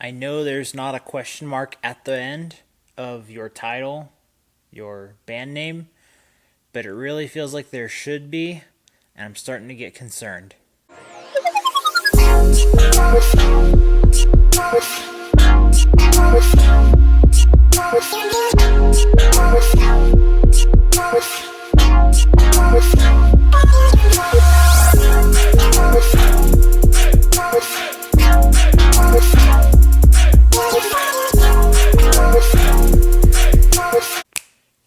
I know there's not a question mark at the end of your title, your band name, but it really feels like there should be, and I'm starting to get concerned.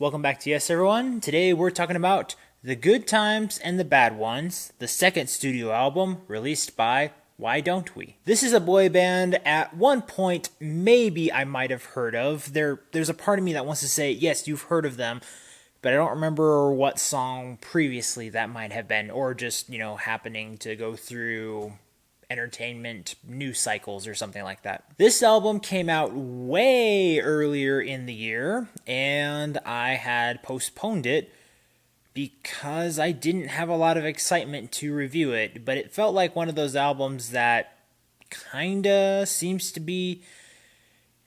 Welcome back to Y.E.S, everyone. Today we're talking about The Good Times and the Bad Ones, the second studio album released by Why Don't We? This is a boy band at one point maybe I might have heard of. There's a part of me that wants to say, yes, you've heard of them, but I don't remember what song previously that might have been, or just, happening to go through entertainment news cycles or something like that. This album came out way earlier in the year, and I had postponed it because I didn't have a lot of excitement to review it, but it felt like one of those albums that kinda seems to be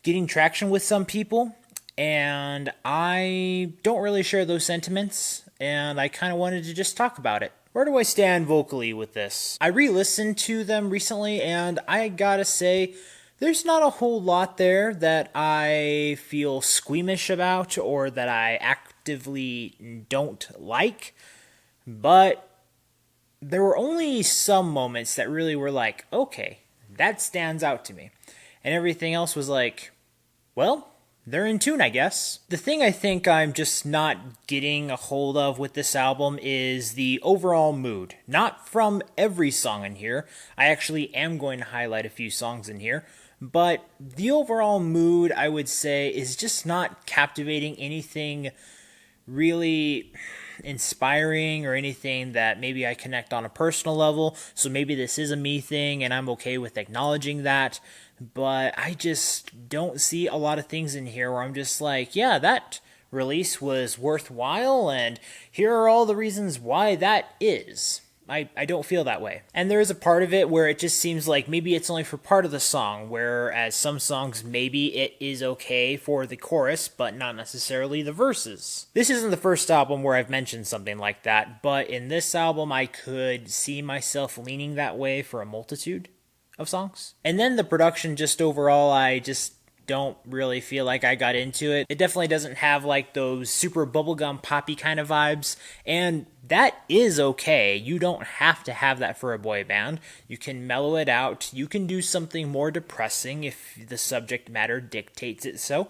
getting traction with some people, and I don't really share those sentiments, and I kind of wanted to just talk about it. Where do I stand vocally with this? I re-listened to them recently, and I gotta say, there's not a whole lot there that I feel squeamish about or that I actively don't like, but there were only some moments that really were like, okay, that stands out to me. And everything else was like, well, they're in tune, I guess. The thing I think I'm just not getting a hold of with this album is the overall mood. Not from every song in here. I actually am going to highlight a few songs in here. But the overall mood, I would say, is just not captivating anything really inspiring or anything that maybe I connect on a personal level. So maybe this is a me thing and I'm okay with acknowledging that. But I just don't see a lot of things in here where I'm just like, yeah, that release was worthwhile, and here are all the reasons why that is. I don't feel that way. And there is a part of it where it just seems like maybe it's only for part of the song, whereas some songs maybe it is okay for the chorus, but not necessarily the verses. This isn't the first album where I've mentioned something like that, but in this album I could see myself leaning that way for a multitude of songs. And then the production, just overall, I just don't really feel like I got into it. It definitely doesn't have like those super bubblegum poppy kind of vibes, and that is okay. You don't have to have that for a boy band. You can mellow it out. You can do something more depressing if the subject matter dictates it so.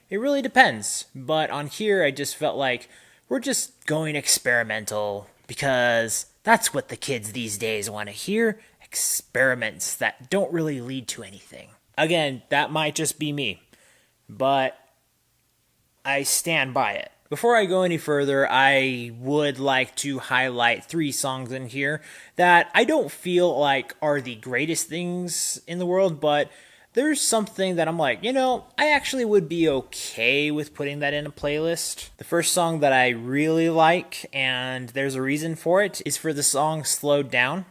It really depends. But on here, I just felt like we're just going experimental because that's what the kids these days want to hear. Experiments that don't really lead to anything. Again, that might just be me, but I stand by it. Before I go any further, I would like to highlight 3 songs in here that I don't feel like are the greatest things in the world, but there's something that I'm like, I actually would be okay with putting that in a playlist. The first song that I really like, and there's a reason for it, is for the song Slowed Down.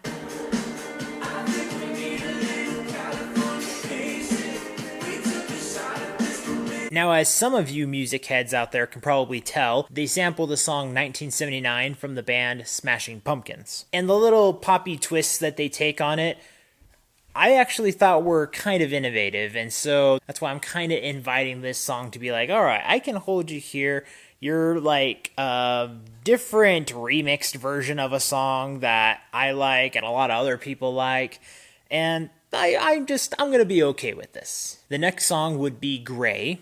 Now, as some of you music heads out there can probably tell, they sample the song 1979 from the band Smashing Pumpkins. And the little poppy twists that they take on it, I actually thought were kind of innovative. And so that's why I'm kind of inviting this song to be like, all right, I can hold you here. You're like a different remixed version of a song that I like and a lot of other people like. And I'm going to be okay with this. The next song would be Gray.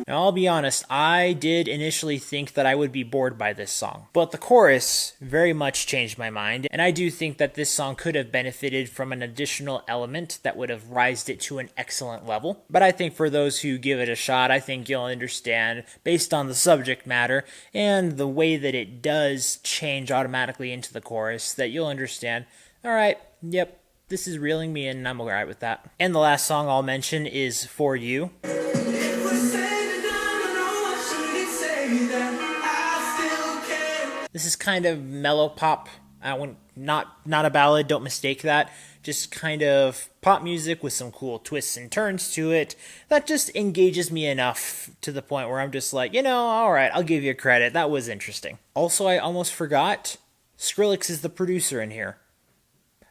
Now, I'll be honest, I did initially think that I would be bored by this song, but the chorus very much changed my mind, and I do think that this song could have benefited from an additional element that would have raised it to an excellent level. But I think for those who give it a shot, I think you'll understand, based on the subject matter and the way that it does change automatically into the chorus, that you'll understand, alright, yep, this is reeling me in and I'm alright with that. And the last song I'll mention is For You. This is kind of mellow pop Not a ballad, don't mistake that. Just kind of pop music with some cool twists and turns to it that just engages me enough to the point where I'm just like, all right, I'll give you credit. That was interesting. Also, I almost forgot, Skrillex is the producer in here.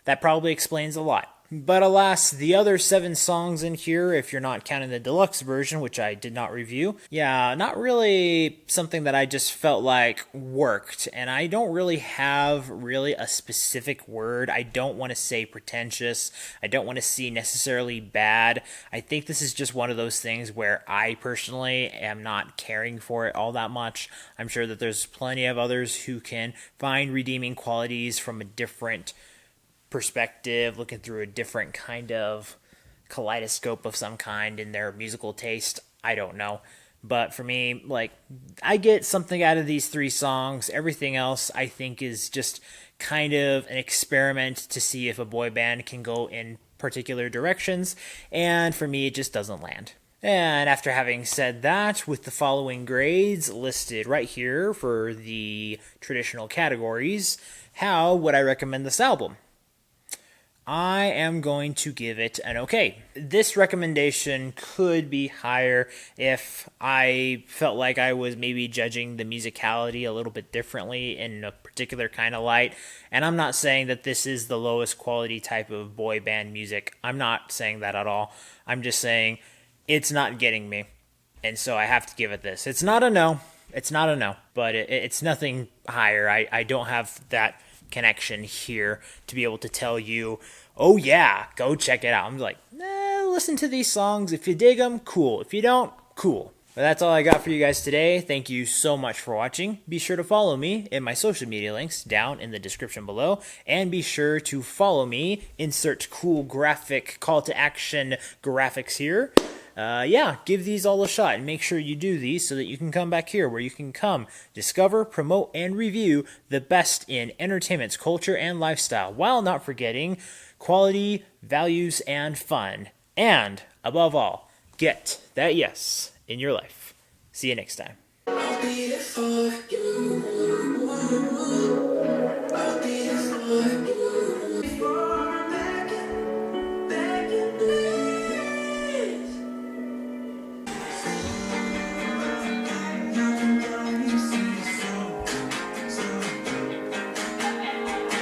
That probably explains a lot. But alas, the other 7 songs in here, if you're not counting the deluxe version, which I did not review, not really something that I just felt like worked. And I don't really have a specific word. I don't want to say pretentious. I don't want to see necessarily bad. I think this is just one of those things where I personally am not caring for it all that much. I'm sure that there's plenty of others who can find redeeming qualities from a different perspective, looking through a different kind of kaleidoscope of some kind in their musical taste. I don't know. But for me, I get something out of these 3 songs. Everything else I think is just kind of an experiment to see if a boy band can go in particular directions. And for me, it just doesn't land. And after having said that, with the following grades listed right here for the traditional categories, how would I recommend this album? I am going to give it an okay. This recommendation could be higher if I felt like I was maybe judging the musicality a little bit differently in a particular kind of light. And I'm not saying that this is the lowest quality type of boy band music. I'm not saying that at all. I'm just saying it's not getting me. And so I have to give it this. It's not a no. But it's nothing higher. I don't have that connection here to be able to tell you, oh yeah, go check it out. I'm like, listen to these songs. If you dig them, cool. If you don't, cool. But that's all I got for you guys today. Thank you so much for watching. Be sure to follow me in my social media links down in the description below. And be sure to follow me. Insert cool graphic call to action graphics here. Give these all a shot and make sure you do these so that you can come back here where you can come discover, promote, and review the best in entertainment, culture, and lifestyle while not forgetting quality, values, and fun. And above all, get that yes in your life. See you next time. I'll be there for you.